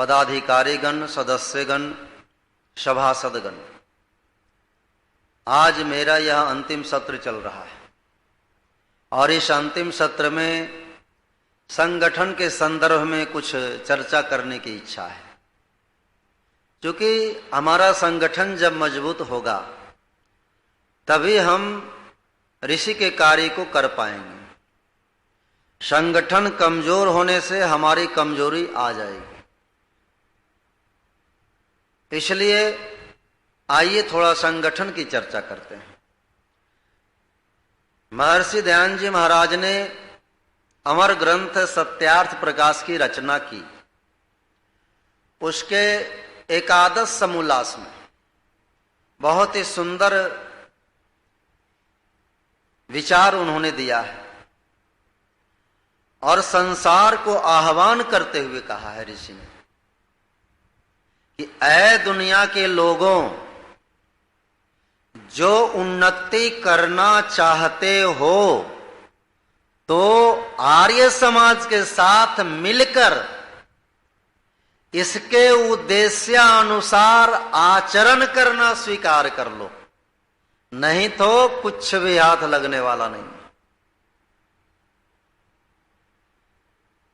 पदाधिकारीगण, सदस्यगण, सभासदगण, आज मेरा यह अंतिम सत्र चल रहा है और इस अंतिम सत्र में संगठन के संदर्भ में कुछ चर्चा करने की इच्छा है। क्योंकि हमारा संगठन जब मजबूत होगा तभी हम ऋषि के कार्य को कर पाएंगे। संगठन कमजोर होने से हमारी कमजोरी आ जाएगी। इसलिए आइए थोड़ा संगठन की चर्चा करते हैं। महर्षि दयानंद जी महाराज ने अमर ग्रंथ सत्यार्थ प्रकाश की रचना की। उसके एकादश समोल्लास में बहुत ही सुंदर विचार उन्होंने दिया है और संसार को आह्वान करते हुए कहा है ऋषि ने कि ऐ दुनिया के लोगों, जो उन्नति करना चाहते हो तो आर्य समाज के साथ मिलकर इसके उद्देश्यानुसार आचरण करना स्वीकार कर लो, नहीं तो कुछ भी हाथ लगने वाला नहीं।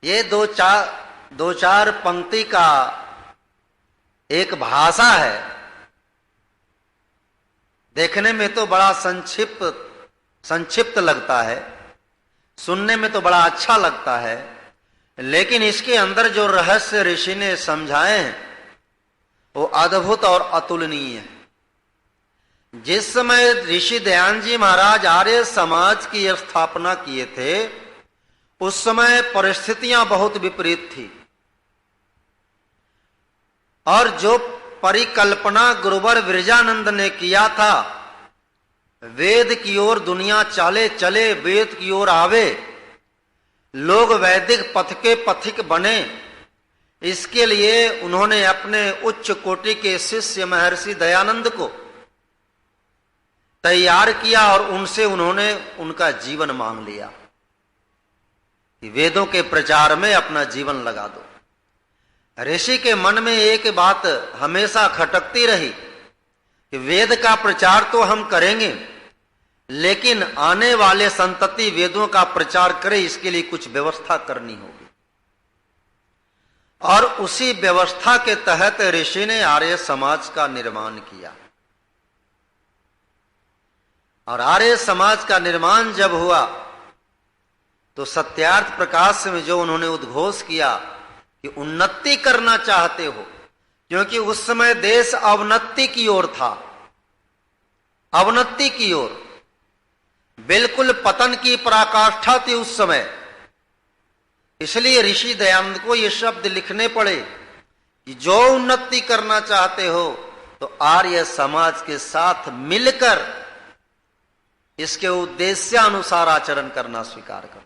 ये दो चार पंक्ति का एक भाषा है। देखने में तो बड़ा संक्षिप्त लगता है, सुनने में तो बड़ा अच्छा लगता है, लेकिन इसके अंदर जो रहस्य ऋषि ने समझाए हैं वो अद्भुत और अतुलनीय है। जिस समय ऋषि दयानंद जी महाराज आर्य समाज की स्थापना किए थे उस समय परिस्थितियां बहुत विपरीत थी और जो परिकल्पना गुरुवर विरजानंद ने किया था, वेद की ओर दुनिया चाले चले, वेद की ओर आवे, लोग वैदिक पथ के पथिक बने, इसके लिए उन्होंने अपने उच्च कोटि के शिष्य महर्षि दयानंद को तैयार किया और उनसे उन्होंने उनका जीवन मांग लिया कि वेदों के प्रचार में अपना जीवन लगा दो। ऋषि के मन में एक बात हमेशा खटकती रही कि वेद का प्रचार तो हम करेंगे, लेकिन आने वाले संतति वेदों का प्रचार करे, इसके लिए कुछ व्यवस्था करनी होगी। और उसी व्यवस्था के तहत ऋषि ने आर्य समाज का निर्माण किया। और आर्य समाज का निर्माण जब हुआ तो सत्यार्थ प्रकाश में जो उन्होंने उद्घोष किया कि उन्नति करना चाहते हो, क्योंकि उस समय देश अवनति की ओर था, अवनति की ओर, बिल्कुल पतन की पराकाष्ठा थी उस समय। इसलिए ऋषि दयानंद को ये शब्द लिखने पड़े कि जो उन्नति करना चाहते हो तो आर्य समाज के साथ मिलकर इसके उद्देश्यानुसार आचरण करना स्वीकार करो।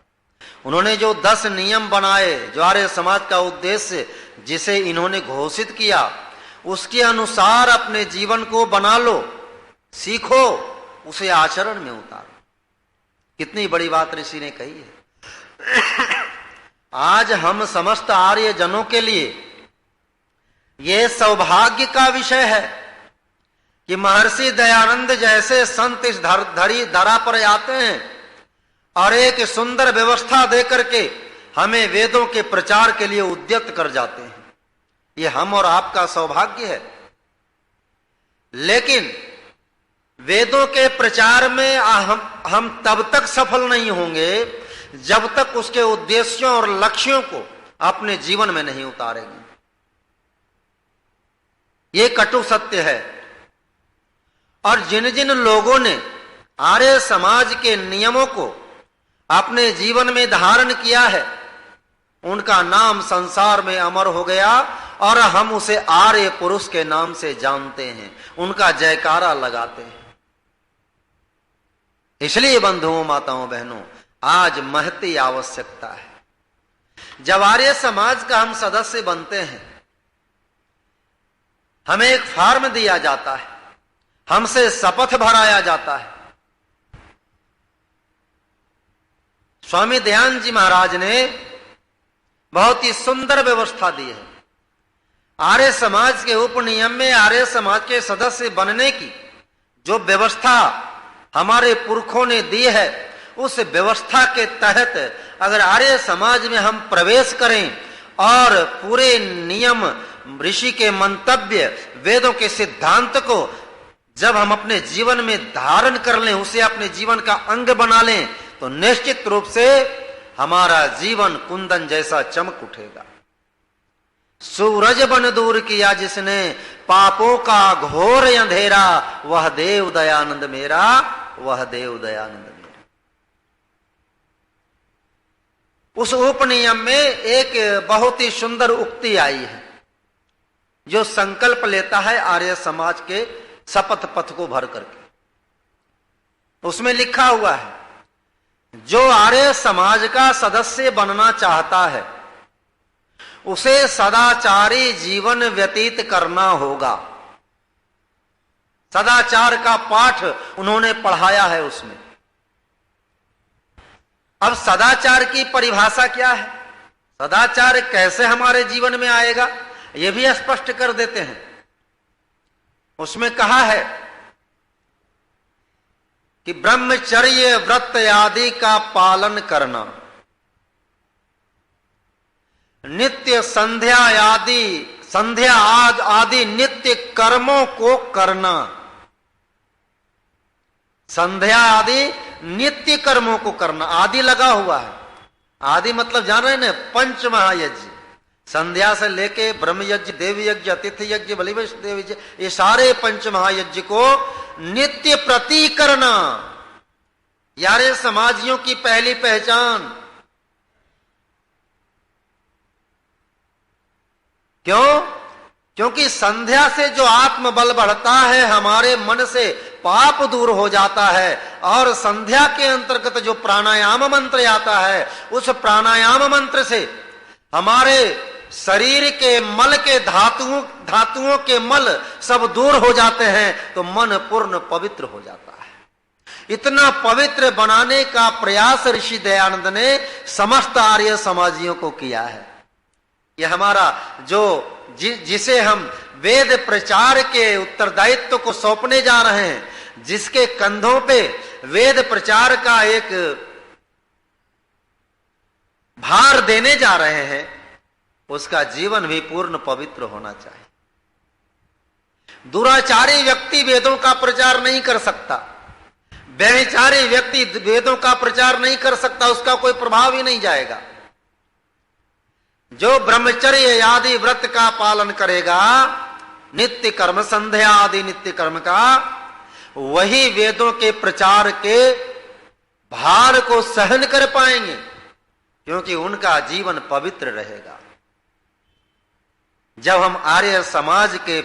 उन्होंने जो 10 नियम बनाए, जो आर्य समाज का उद्देश्य जिसे इन्होंने घोषित किया, उसके अनुसार अपने जीवन को बना लो, सीखो, उसे आचरण में उतारो। कितनी बड़ी बात ऋषि ने कही है। आज हम समस्त आर्य जनों के लिए यह सौभाग्य का विषय है कि महर्षि दयानंद जैसे संत इस धरा पर आते हैं और एक सुंदर व्यवस्था देकर के हमें वेदों के प्रचार के लिए उद्यत कर जाते हैं। ये हम और आपका सौभाग्य है। लेकिन वेदों के प्रचार में हम तब तक सफल नहीं होंगे जब तक उसके उद्देश्यों और लक्ष्यों को अपने जीवन में नहीं उतारेंगे। ये कटु सत्य है। और जिन जिन लोगों ने आर्य समाज के नियमों को अपने जीवन में धारण किया है उनका नाम संसार में अमर हो गया और हम उसे आर्य पुरुष के नाम से जानते हैं, उनका जयकारा लगाते हैं। इसलिए बंधुओं, माताओं, बहनों, आज महती आवश्यकता है। जब आर्य समाज का हम सदस्य बनते हैं, हमें एक फॉर्म दिया जाता है, हमसे शपथ भराया जाता है। स्वामी दयानंद जी महाराज ने बहुत ही सुंदर व्यवस्था दी है आर्य समाज के उपनियम में आर्य समाज के सदस्य बनने की जो व्यवस्था हमारे पुरखों ने दी है, उस व्यवस्था के तहत अगर आर्य समाज में हम प्रवेश करें और पूरे नियम, ऋषि के मंतव्य, वेदों के सिद्धांत को जब हम अपने जीवन में धारण कर लें, उसे अपने जीवन का अंग बना लें, तो निश्चित रूप से हमारा जीवन कुंदन जैसा चमक उठेगा। सूरज बन दूर किया जिसने पापों का घोर अंधेरा, वह देव दयानंद मेरा, वह देव दयानंद मेरा। उस उपनियम में एक बहुत ही सुंदर उक्ति आई है जो संकल्प लेता है आर्य समाज के शपथ पथ को भर करके। उसमें लिखा हुआ है, जो आर्य समाज का सदस्य बनना चाहता है उसे सदाचारी जीवन व्यतीत करना होगा। सदाचार का पाठ उन्होंने पढ़ाया है उसमें। अब सदाचार की परिभाषा क्या है, सदाचार कैसे हमारे जीवन में आएगा, यह भी स्पष्ट कर देते हैं। उसमें कहा है कि ब्रह्मचर्य व्रत आदि का पालन करना, नित्य संध्या आदि नित्य कर्मों को करना। संध्या आदि नित्य कर्मों को करना, आदि लगा हुआ है। आदि मतलब जान रहे हैं ना, पंच महायज्ञ, संध्या से लेके ब्रह्म यज्ञ, देव यज्ञ, अतिथि यज्ञ, बलि वैष्णव यज्ञ, ये सारे पंच महायज्ञ को नित्य प्रति करना। यारे समाजियों की पहली पहचान। क्यों? क्योंकि संध्या से जो आत्मबल बढ़ता है, हमारे मन से पाप दूर हो जाता है, और संध्या के अंतर्गत जो प्राणायाम मंत्र आता है, उस प्राणायाम मंत्र से हमारे शरीर के मल के धातुओं के मल सब दूर हो जाते हैं, तो मन पूर्ण पवित्र हो जाता है। इतना पवित्र बनाने का प्रयास ऋषि दयानंद ने समस्त आर्य समाजियों को किया है। यह हमारा जो जिसे हम वेद प्रचार के उत्तरदायित्व को सौंपने जा रहे हैं, जिसके कंधों पे वेद प्रचार का एक भार देने जा रहे हैं, उसका जीवन भी पूर्ण पवित्र होना चाहिए। दुराचारी व्यक्ति वेदों का प्रचार नहीं कर सकता, व्यभिचारी व्यक्ति वेदों का प्रचार नहीं कर सकता, उसका कोई प्रभाव ही नहीं जाएगा। जो ब्रह्मचर्य आदि व्रत का पालन करेगा, नित्य कर्म, संध्या आदि नित्य कर्म का, वही वेदों के प्रचार के भार को सहन कर पाएंगे, क्योंकि उनका जीवन पवित्र रहेगा। जब हम आर्य समाज के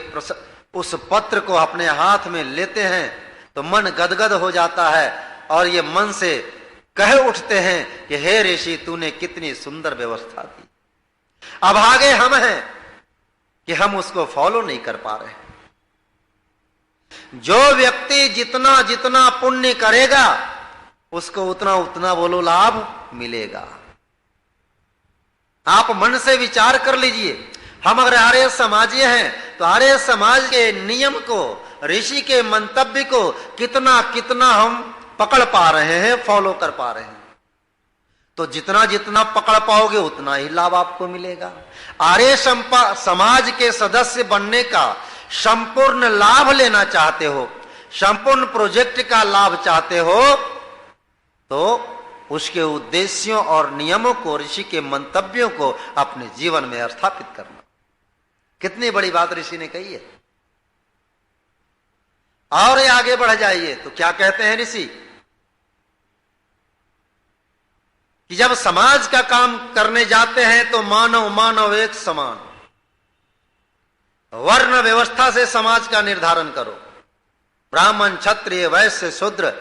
उस पत्र को अपने हाथ में लेते हैं तो मन गदगद हो जाता है, और ये मन से कह उठते हैं कि हे ऋषि, तूने कितनी सुंदर व्यवस्था दी। अब आगे हम हैं कि हम उसको फॉलो नहीं कर पा रहे। जो व्यक्ति जितना जितना पुण्य करेगा, उसको उतना उतना बोलो लाभ मिलेगा। आप मन से विचार कर लीजिए, हम अगर आर्य समाजी हैं तो आर्य समाज के नियम को, ऋषि के मंतव्य को कितना कितना हम पकड़ पा रहे हैं, फॉलो कर पा रहे हैं। तो जितना जितना पकड़ पाओगे उतना ही लाभ आपको मिलेगा। आर्य समाज के सदस्य बनने का संपूर्ण लाभ लेना चाहते हो, संपूर्ण प्रोजेक्ट का लाभ चाहते हो, तो उसके उद्देश्यों और नियमों को, ऋषि के मंतव्यों को अपने जीवन में स्थापित करना। कितनी बड़ी बात ऋषि ने कही है। और आगे बढ़ जाइए तो क्या कहते हैं ऋषि कि जब समाज का काम करने जाते हैं तो मानव मानव एक समान, वर्ण व्यवस्था से समाज का निर्धारण करो। ब्राह्मण, क्षत्रिय, वैश्य, शूद्र,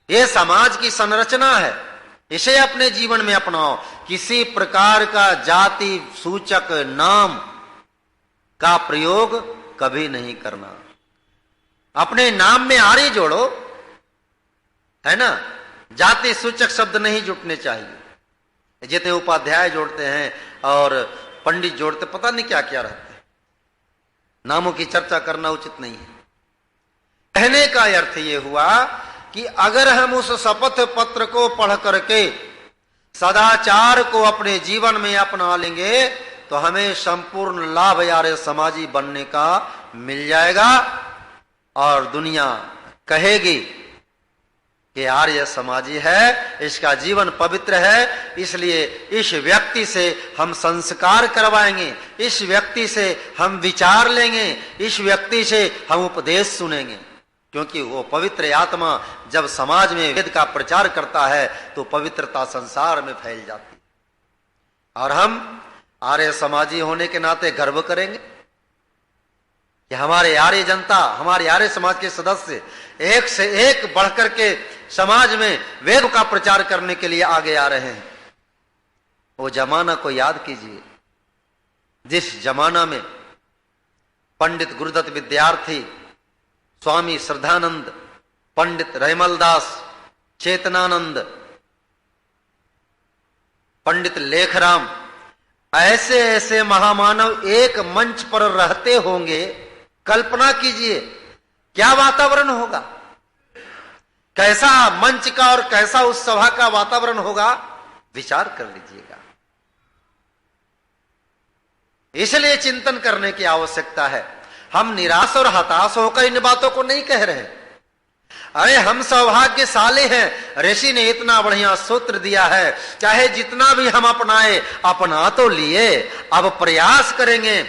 ये समाज की संरचना है, इसे अपने जीवन में अपनाओ। किसी प्रकार का जाति सूचक नाम का प्रयोग कभी नहीं करना। अपने नाम में आर्य जोड़ो, है ना, जाति सूचक शब्द नहीं जुटने चाहिए। जितने उपाध्याय जोड़ते हैं और पंडित जोड़ते, पता नहीं क्या क्या रहते हैं। नामों की चर्चा करना उचित नहीं है। कहने का अर्थ ये हुआ कि अगर हम उस शपथ पत्र को पढ़ करके सदाचार को अपने जीवन में अपना लेंगे तो हमें संपूर्ण लाभ आर्य समाजी बनने का मिल जाएगा और दुनिया कहेगी कि आर्य समाजी है, इसका जीवन पवित्र है, इसलिए इस व्यक्ति से हम संस्कार करवाएंगे, इस व्यक्ति से हम विचार लेंगे, इस व्यक्ति से हम उपदेश सुनेंगे। क्योंकि वो पवित्र आत्मा जब समाज में वेद का प्रचार करता है तो पवित्रता संसार में फैल जाती है। और हम आर्य समाजी होने के नाते गर्व करेंगे कि हमारे आर्य जनता, हमारे आर्य समाज के सदस्य एक से एक बढ़कर के समाज में वेद का प्रचार करने के लिए आगे आ रहे हैं। वो जमाना को याद कीजिए जिस जमाना में पंडित गुरुदत्त विद्यार्थी, स्वामी श्रद्धानंद, पंडित रैमलदास, चेतनानंद, पंडित लेखराम, ऐसे ऐसे महामानव एक मंच पर रहते होंगे। कल्पना कीजिए क्या वातावरण होगा, कैसा मंच का और कैसा उस सभा का वातावरण होगा, विचार कर लीजिएगा। इसलिए चिंतन करने की आवश्यकता है। हम निराश और हताश होकर इन बातों को नहीं कह रहे। अरे हम सौभाग्यशाली हैं, ऋषि ने इतना बढ़िया सूत्र दिया है, चाहे जितना भी हम अपनाए, अपना तो लिए, अब प्रयास करेंगे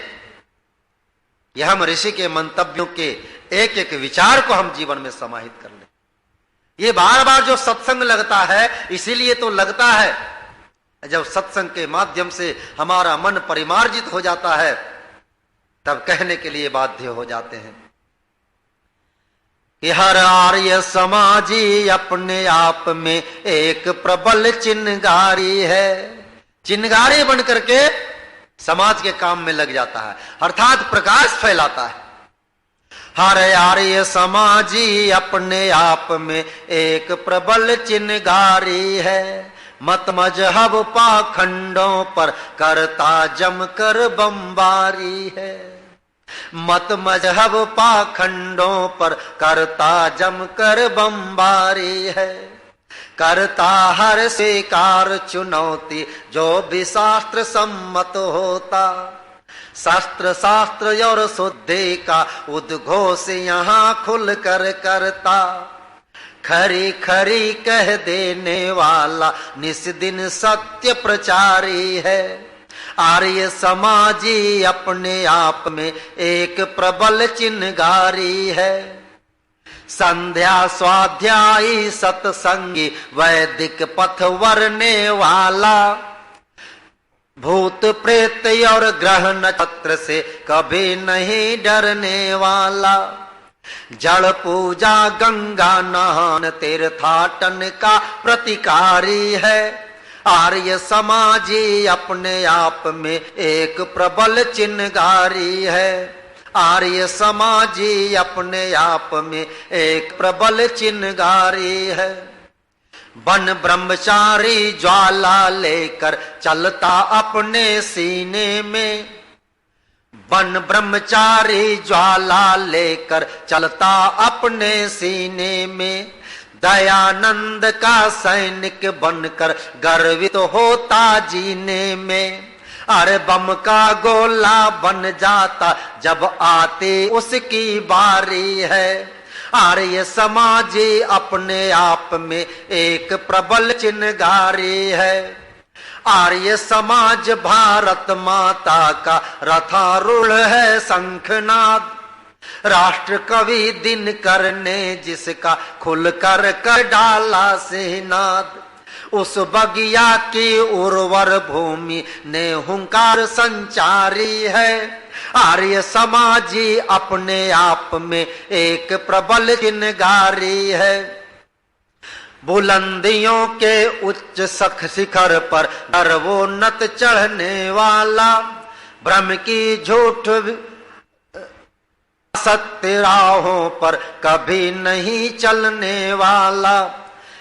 कि हम ऋषि के मंतव्यों के एक एक विचार को हम जीवन में समाहित कर लें। ये बार बार जो सत्संग लगता है इसीलिए तो लगता है, जब सत्संग के माध्यम से हमारा मन परिमार्जित हो जाता है तब कहने के लिए बाध्य हो जाते हैं कि हर आर्य समाजी अपने आप में एक प्रबल चिन्हगारी है। चिन्हगारी बन करके समाज के काम में लग जाता है, अर्थात प्रकाश फैलाता है। हर आर्य समाजी अपने आप में एक प्रबल चिन्हगारी है। मत मजहब पाखंडों पर करता जमकर बमबारी है। मत मजहब पाखंडों पर करता जमकर बमबारी है। करता हर स्वीकार चुनौती जो भी शास्त्र सम्मत होता। शास्त्र शास्त्र और शुद्धि का उद्घोष यहाँ खुल कर करता। खरी खरी कह देने वाला निस्दिन सत्य प्रचारी है। आर्य समाजी अपने आप में एक प्रबल चिन्हगारी है। संध्या स्वाध्यायी सत्संगी वैदिक पथ वरने वाला। भूत प्रेत और ग्रह नक्षत्र से कभी नहीं डरने वाला। जड़ पूजा गंगा नहान तीर्थाटन का प्रतिकारी है। आर्य समाजी अपने आप में एक प्रबल चिन्हगारी है। आर्य समाजी अपने आप में एक प्रबल चिन्हगारी है। वन ब्रह्मचारी ज्वाला लेकर चलता अपने सीने में। वन ब्रह्मचारी ज्वाला लेकर चलता अपने सीने में। दयानंद का सैनिक बनकर गर्वित होता जीने में। अरे बम का गोला बन जाता जब आती उसकी बारी है। आर्य समाजी अपने आप में एक प्रबल चिन्हगारी है। आर्य समाज भारत माता का रथारूढ़ है शंखनाद। राष्ट्र कवि दिनकर ने जिसका खुल कर कर डाला सिहनाद। उस बगिया की उर्वर भूमि ने हुंकार संचारी है। आर्य समाजी अपने आप में एक प्रबल चिन्हगारी है। बुलंदियों के उच्च शिखर पर गर्वोन्नत चढ़ने वाला। भ्रम की झूठ सत्य राहों पर कभी नहीं चलने वाला।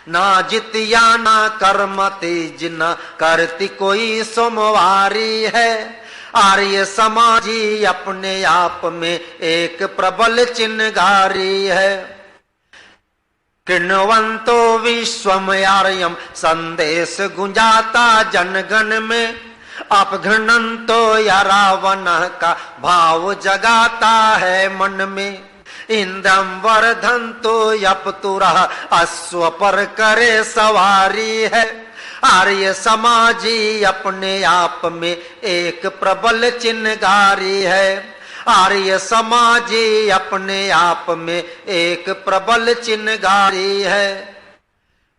ना जितिया ना कर्मति जिना करती कोई सोमवारी है। आर्य समाजी अपने आप में एक प्रबल चिन्हगारी है। कृण्वन्तो विश्वम आर्यम संदेश गुंजाता जनगण में, अपघृणन्तो या रावण का भाव जगाता है मन में। इंद्रम वर्धन्तो यपतुरा अश्व पर करे सवारी है। आर्य समाजी अपने आप में एक प्रबल चिन्हगारी है। आर्य समाजी अपने आप में एक प्रबल चिन्हगारी है।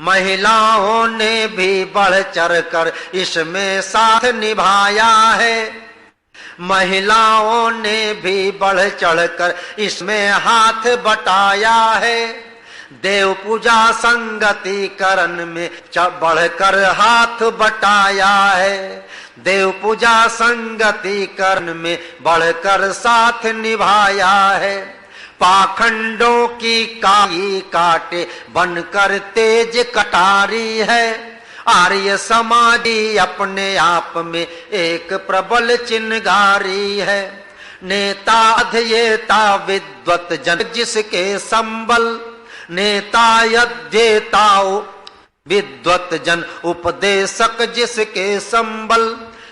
महिलाओं ने भी बढ़ चढ़ कर इसमें साथ निभाया है। महिलाओं ने भी बढ़ चढ़ कर इसमें हाथ बटाया है। देव पूजा संगति करण में बढ़कर हाथ बटाया है। देव पूजा संगति करण में बढ़कर साथ निभाया है। पाखंडों की काई काटे बनकर तेज कटारी है। आर्य समाजी अपने आप में एक प्रबल चिन्हगारी है। नेता अध्येता विद्वत जन जिसके संबल, नेता अध्येता विद्वत जन उपदेशक जिसके संबल।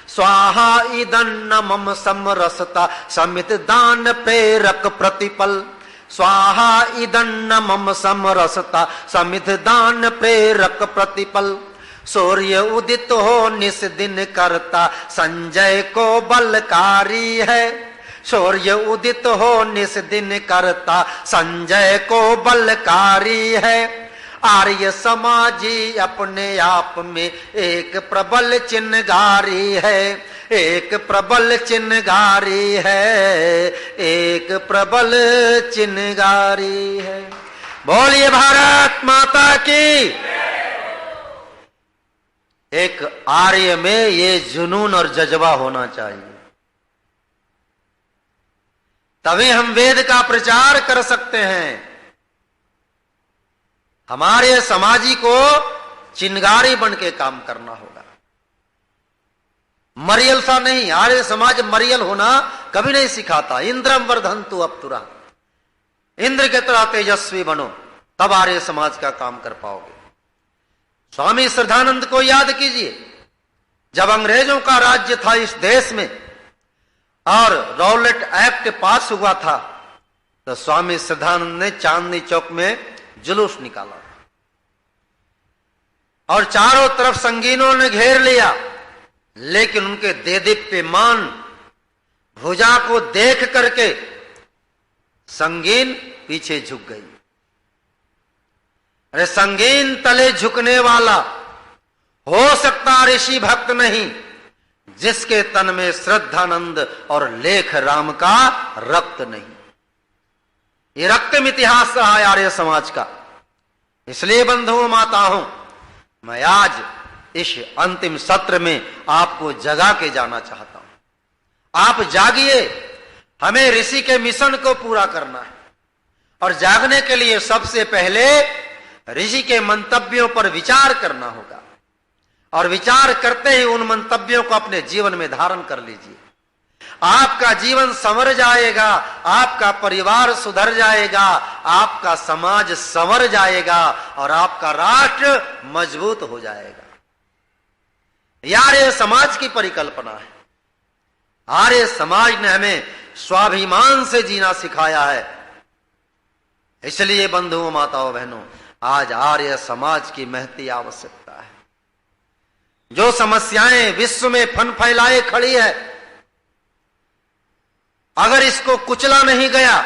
स्वाहा इदन्न मम समरसता समित दान प्रेरक प्रतिपल। स्वाहा इदन्न मम समरसता समित दान प्रेरक प्रतिपल। सूर्य उदित हो निस दिन करता संजय को बलकारी है। सूर्य उदित हो निस दिन करता संजय को बलकारी है। आर्य समाजी अपने आप में एक प्रबल चिन्हगारी है। एक प्रबल चिन्हगारी है। एक प्रबल चिन्हगारी है। बोलिए भारत माता की। एक आर्य में ये जुनून और जज्बा होना चाहिए, तभी हम वेद का प्रचार कर सकते हैं। हमारे समाजी को चिन्हगारी बन के काम करना होगा, मरियल सा नहीं। आर्य समाज मरियल होना कभी नहीं सिखाता। इंद्रम वर्धन्तु अपतुरा, इंद्र के तरह तेजस्वी बनो, तब आर्य समाज का काम कर पाओगे। स्वामी श्रद्धानंद को याद कीजिए, जब अंग्रेजों का राज्य था इस देश में और रॉलेट एक्ट पास हुआ था, तो स्वामी श्रद्धानंद ने चांदनी चौक में जुलूस निकाला और चारों तरफ संगीनों ने घेर लिया, लेकिन उनके देदीप्यमान भुजा को देख करके संगीन पीछे झुक गई। अरे संगीन तले झुकने वाला हो सकता ऋषि भक्त नहीं, जिसके तन में श्रद्धानंद और लेख राम का रक्त नहीं। ये रक्तम इतिहास रहा है आर्य समाज का। इसलिए बंधुओं माताओं, मैं आज इस अंतिम सत्र में आपको जगा के जाना चाहता हूं। आप जागिए, हमें ऋषि के मिशन को पूरा करना है और जागने के लिए सबसे पहले ऋषि के मंतव्यों पर विचार करना होगा और विचार करते ही उन मंतव्यों को अपने जीवन में धारण कर लीजिए। आपका जीवन संवर जाएगा, आपका परिवार सुधर जाएगा, आपका समाज संवर जाएगा और आपका राष्ट्र मजबूत हो जाएगा। यह आर्य समाज की परिकल्पना है। आर्य समाज ने हमें स्वाभिमान से जीना सिखाया है। इसलिए बंधुओं माताओं बहनों, आज आर्य समाज की महती आवश्यकता है। जो समस्याएं विश्व में फन फैलाए खड़ी है, अगर इसको कुचला नहीं गया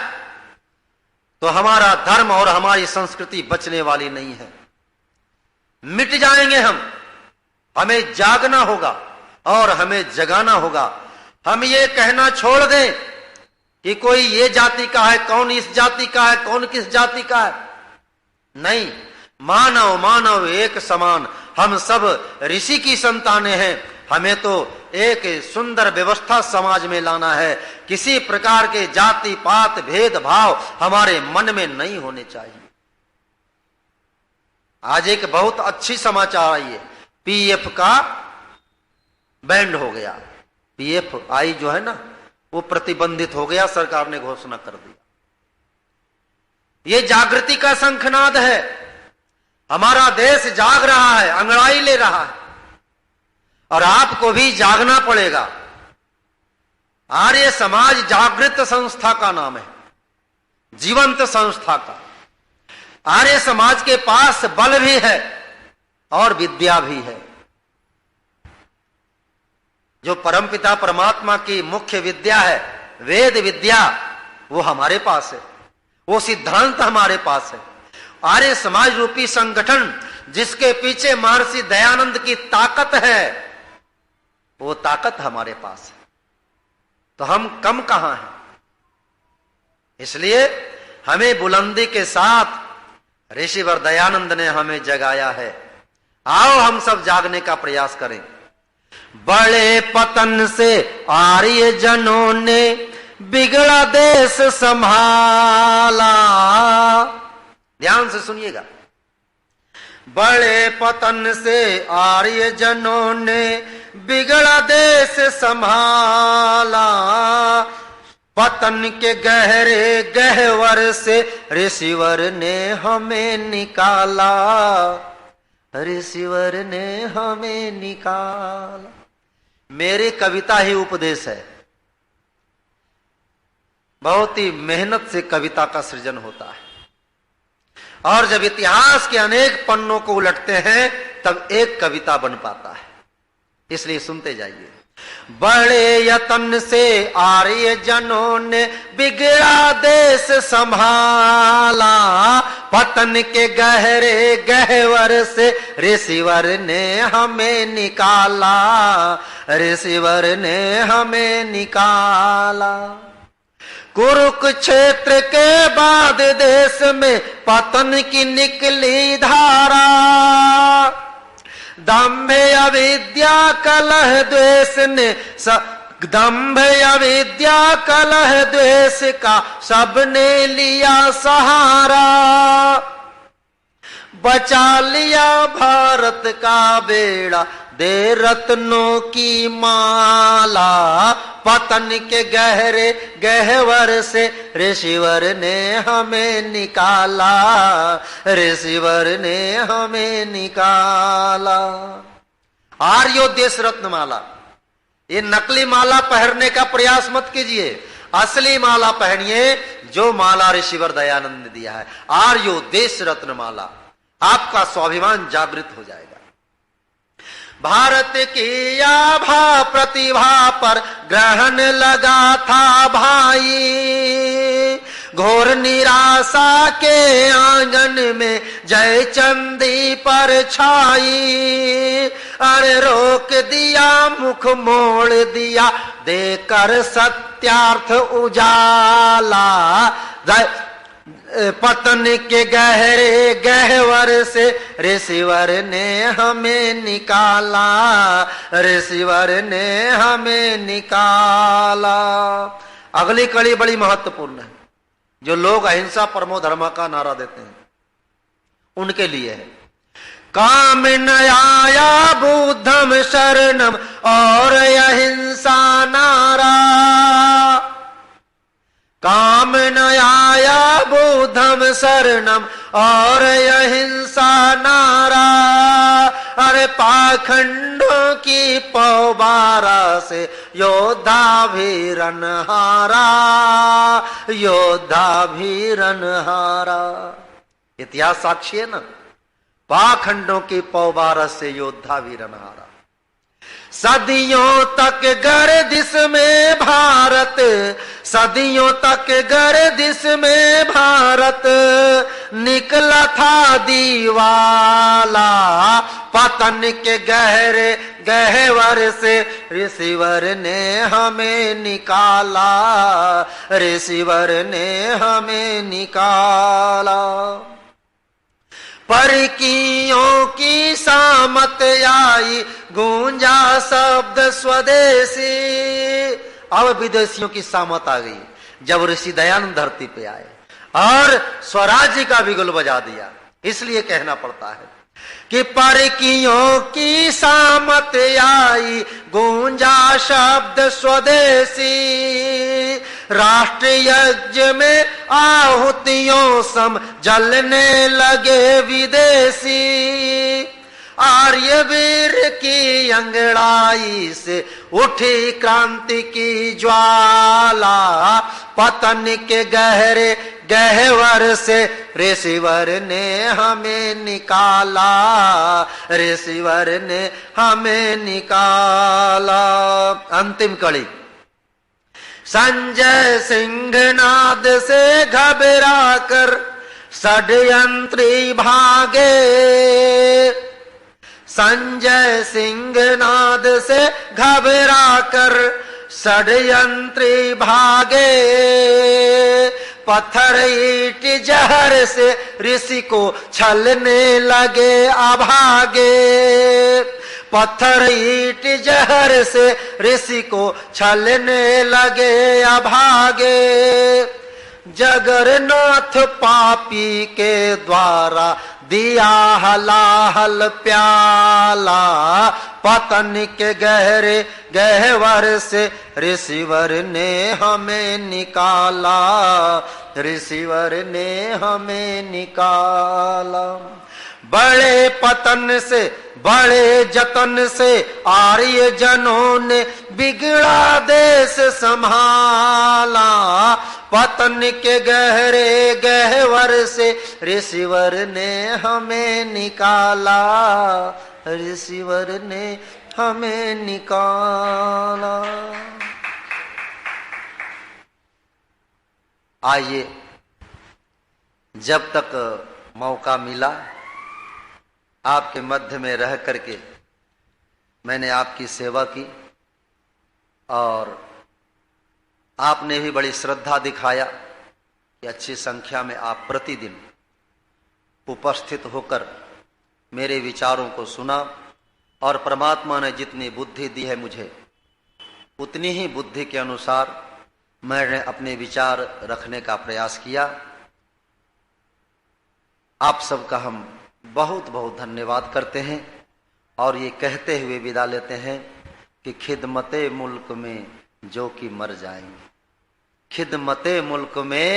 तो हमारा धर्म और हमारी संस्कृति बचने वाली नहीं है। मिट जाएंगे हम। हमें जागना होगा और हमें जगाना होगा। हम ये कहना छोड़ दें कि कोई ये जाति का है, कौन इस जाति का है, कौन किस जाति का है। नहीं, मानव मानव एक समान, हम सब ऋषि की संतानें हैं। हमें तो एक सुंदर व्यवस्था समाज में लाना है। किसी प्रकार के जाति पात भेदभाव हमारे मन में नहीं होने चाहिए। आज एक बहुत अच्छी समाचार आई है, पीएफ का बैंड हो गया। PFI जो है ना वो प्रतिबंधित हो गया, सरकार ने घोषणा कर दिया। ये जागृति का शंखनाद है। हमारा देश जाग रहा है, अंगड़ाई ले रहा है, और आपको भी जागना पड़ेगा। आर्य समाज जागृत संस्था का नाम है, जीवंत संस्था का। आर्य समाज के पास बल भी है और विद्या भी है। जो परमपिता परमात्मा की मुख्य विद्या है, वेद विद्या, वो हमारे पास है, वो सिद्धांत हमारे पास है। आर्य समाज रूपी संगठन जिसके पीछे महर्षि दयानंद की ताकत है, वो ताकत हमारे पास है। तो हम कम कहां हैं? इसलिए हमें बुलंदी के साथ ऋषिवर दयानंद ने हमें जगाया है। आओ हम सब जागने का प्रयास करें। बड़े पतन से आर्य जनों ने बिगड़ा देश संभाला। ध्यान से सुनिएगा। बड़े पतन से आर्य जनों ने बिगड़ा देश संभाला। पतन के गहरे गहवर से ऋषिवर ने हमें निकाला। ऋषिवर ने हमें निकाला। मेरी कविता ही उपदेश है। बहुत ही मेहनत से कविता का सृजन होता है, और जब इतिहास के अनेक पन्नों को उलटते हैं तब एक कविता बन पाता है। इसलिए सुनते जाइए। बड़े यत्न से आर्य जनों ने बिगड़ा देश संभाला। पतन के गहरे गहवर से ऋषिवर ने हमें निकाला। ऋषिवर ने हमें निकाला। कुरुक्षेत्र के बाद देश में पतन की निकली धारा। दंभ अविद्या कलह द्वेष ने दंभ अविद्या कलह द्वेष का सबने लिया सहारा। बचा लिया भारत का बेड़ा दे रत्नों की माला। पतन के गहरे गहवर से ऋषिवर ने हमें निकाला। ऋषिवर ने हमें निकाला। आर्यो देश रत्न माला। ये नकली माला पहनने का प्रयास मत कीजिए, असली माला पहनिए जो माला ऋषिवर दयानंद ने दिया है। आर्यो देश रत्न माला। आपका स्वाभिमान जागृत हो जाएगा। भारत की आभा प्रतिभा पर ग्रहण लगा था भाई। घोर निराशा के आंगन में जय चंदी पर छाई। अरे रोक दिया मुख मोड़ दिया देकर सत्यार्थ उजाला। पतन के गहरे गहवर से ऋषिवर ने हमें निकाला। ऋषिवर ने हमें निकाला। अगली कड़ी बड़ी महत्वपूर्ण है। जो लोग अहिंसा परमो धर्म का नारा देते हैं उनके लिए है। काम न आया बुद्धम शरणम और अहिंसा नारा। काम न आया बुद्धम शरणम और अहिंसा नारा। अरे पाखंडों की पौबारा से योद्धा भी रणहारा। योद्धा भी रणहारा। इतिहास साक्षी है ना। पाखंडों की पौबारा से योद्धा भी रणहारा। सदियों तक गर्दिश में भारत। सदियों तक गर्दिश में भारत निकला था दीवाला। पतन के गहरे गहवर से ऋषिवर ने हमें निकाला। ऋषिवर ने हमें निकाला। परकीयों की सामत आई गूंजा शब्द स्वदेशी। अब विदेशियों की सामत आ गई जब ऋषि दयानंद धरती पे आए और स्वराज्य का बिगुल बजा दिया। इसलिए कहना पड़ता है कि परकियों की सामत आई, गूंजा शब्द स्वदेशी। राष्ट्र यज्ञ में आहुतियों सम जलने लगे विदेशी। आर्यवीर की अंगड़ाई से उठी क्रांति की ज्वाला। पतन के गहरे गहवर से ऋषिवर ने हमें निकाला, ऋषिवर ने हमें निकाला। अंतिम कड़ी। संजय सिंहनाद से घबरा कर षड्यंत्री भागे। संजय सिंहनाद से घबरा कर षड्यंत्री भागे। पत्थर ईंट जहर से ऋषि को छलने लगे अभागे। पत्थर ईंट जहर से ऋषि को छलने लगे अभागे। जगन्नाथ पापी के द्वारा दिया हलाहल प्याला। पतन के गहरे गहवर से ऋषिवर ने हमें निकाला, ऋषिवर ने हमें निकाला। बड़े पतन से बड़े जतन से आर्य जनों ने बिगड़ा देश संभाला। पतन के गहरे गहवर से ऋषिवर ने हमें निकाला, ऋषिवर ने हमें निकाला। आइए, जब तक मौका मिला आपके मध्य में रह करके मैंने आपकी सेवा की और आपने भी बड़ी श्रद्धा दिखाया कि अच्छी संख्या में आप प्रतिदिन उपस्थित होकर मेरे विचारों को सुना और परमात्मा ने जितनी बुद्धि दी है मुझे उतनी ही बुद्धि के अनुसार मैंने अपने विचार रखने का प्रयास किया। आप सबका हम बहुत बहुत धन्यवाद करते हैं और ये कहते हुए विदा लेते हैं कि खिदमते मुल्क में जो कि मर जाएंगे, खिदमते मुल्क में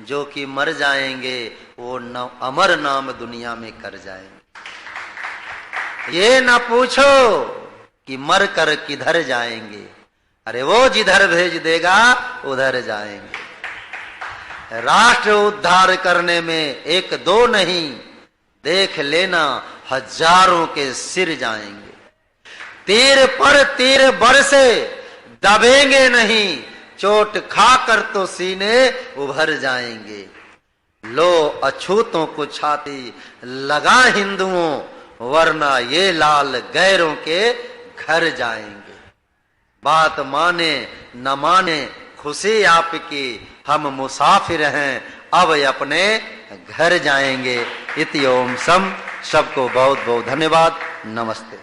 जो कि मर जाएंगे वो अमर नाम दुनिया में कर जाएंगे। ये न पूछो कि मर कर किधर जाएंगे, अरे वो जिधर भेज देगा उधर जाएंगे। राष्ट्र उद्धार करने में एक दो नहीं, देख लेना हजारों के सिर जाएंगे। तीर पर तीर बरसे दबेंगे नहीं, चोट खाकर तो सीने उभर जाएंगे। लो अछूतों को छाती लगा हिंदुओं, वरना ये लाल गैरों के घर जाएंगे। बात माने न माने खुशी आपकी, हम मुसाफिर हैं अब अपने घर जाएंगे। इति ओम सम। सबको बहुत बहुत धन्यवाद। नमस्ते।